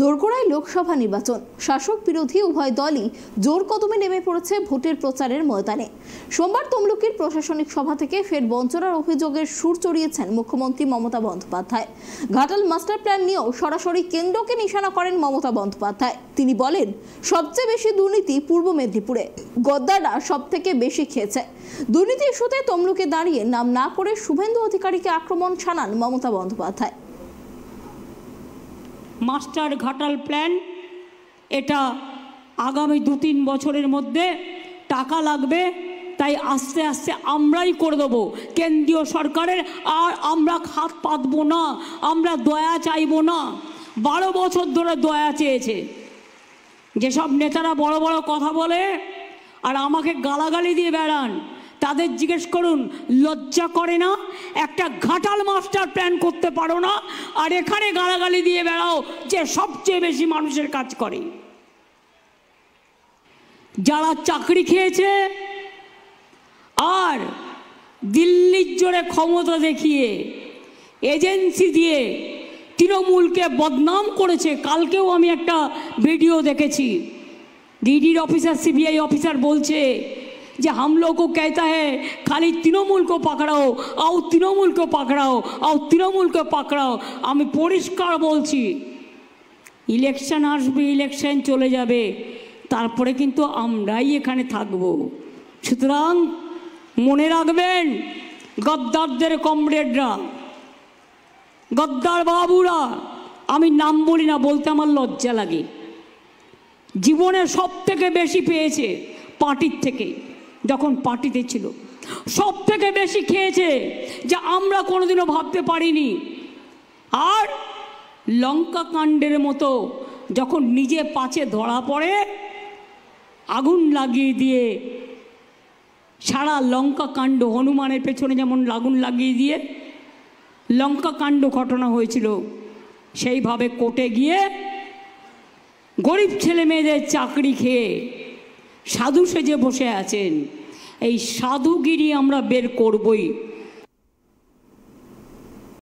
দোরগোড়ায় লোকসভা নির্বাচন, শাসক বিরোধী উভয় দলই জোর কদমে নেমে পড়েছে ভোটের প্রচারের ময়দানে। সোমবার তমলুকের প্রশাসনিক সভা থেকে ফের বঞ্চনার অভিযোগের সুর চড়িয়েছেন মুখ্যমন্ত্রী মমতা বন্দ্যোপাধ্যায়। ঘাটাল মাস্টার প্ল্যান নিয়েও সরাসরি কেন্দ্রকে নিশানা করেন মমতা বন্দ্যোপাধ্যায়। তিনি বলেন, সবচেয়ে বেশি দুর্নীতি পূর্ব মেদিনীপুরে, গদ্দাররা সব থেকে বেশি খেয়েছে। দুর্নীতি ইস্যুতে তমলুকে দাঁড়িয়ে নাম না করে শুভেন্দু অধিকারীকে আক্রমণ শানান মমতা বন্দ্যোপাধ্যায়। মাস্টার ঘাটাল প্ল্যান, এটা আগামী 2-3 বছরের মধ্যে টাকা লাগবে, তাই আস্তে আস্তে আমরাই করে দেবো কেন্দ্রীয় সরকারের। আর আমরা হাত পাতবো না, আমরা দয়া চাইবো না। 12 বছর ধরে দয়া চেয়েছে। যেসব নেতারা বড় বড় কথা বলে আর আমাকে গালাগালি দিয়ে বেড়ান, তাদের জিজ্ঞেস করুন, লজ্জা করে না? একটা ঘাটাল মাস্টার প্ল্যান করতে পারো না, আর এখানে গালাগালি দিয়ে বেড়াও যে সবচেয়ে বেশি মানুষের কাজ করে। যারা চাকরি খেয়েছে আর দিল্লির জোরে ক্ষমতা দেখিয়ে এজেন্সি দিয়ে তৃণমূলকে বদনাম করেছে। কালকেও আমি একটা ভিডিও দেখেছি, ডিডির অফিসার, সিবিআই অফিসার বলছে যে हम लोग को कहता है खाली तृणमूल को पकड़ाओ, आओ तृणमूल को पकड़ाओ, आओ तृणमूल को पकड़ाओ। আমি পরিষ্কার বলছি, ইলেকশন আসবে, ইলেকশন চলে যাবে, তারপরে কিন্তু আমরাই এখানে থাকব। সুতরাং মনে রাখবেন, গদ্দারদের কমরেডরা, গদ্দার বাবুরা, আমি নাম বলি না, বলতে আমার লজ্জা লাগে, জীবনে সব থেকে বেশি পেয়েছে পার্টির থেকে। যখন পার্টিতে ছিল সব থেকে বেশি খেয়েছে, যা আমরা কোনোদিনও ভাবতে পারিনি। আর লঙ্কা কাণ্ডের মতো যখন নিজে পাছে ধরা পড়ে, আগুন লাগিয়ে দিয়ে সারা লঙ্কা কাণ্ড, হনুমানের পেছনে যেমন আগুন লাগিয়ে দিয়ে লঙ্কা কাণ্ড ঘটনা হয়েছিল, সেইভাবে কোর্টে গিয়ে গরিব ছেলে মেয়েদের চাকরি খেয়ে সাধু সেজে বসে আছেন। এই সাধুগিরি আমরা বের করবই।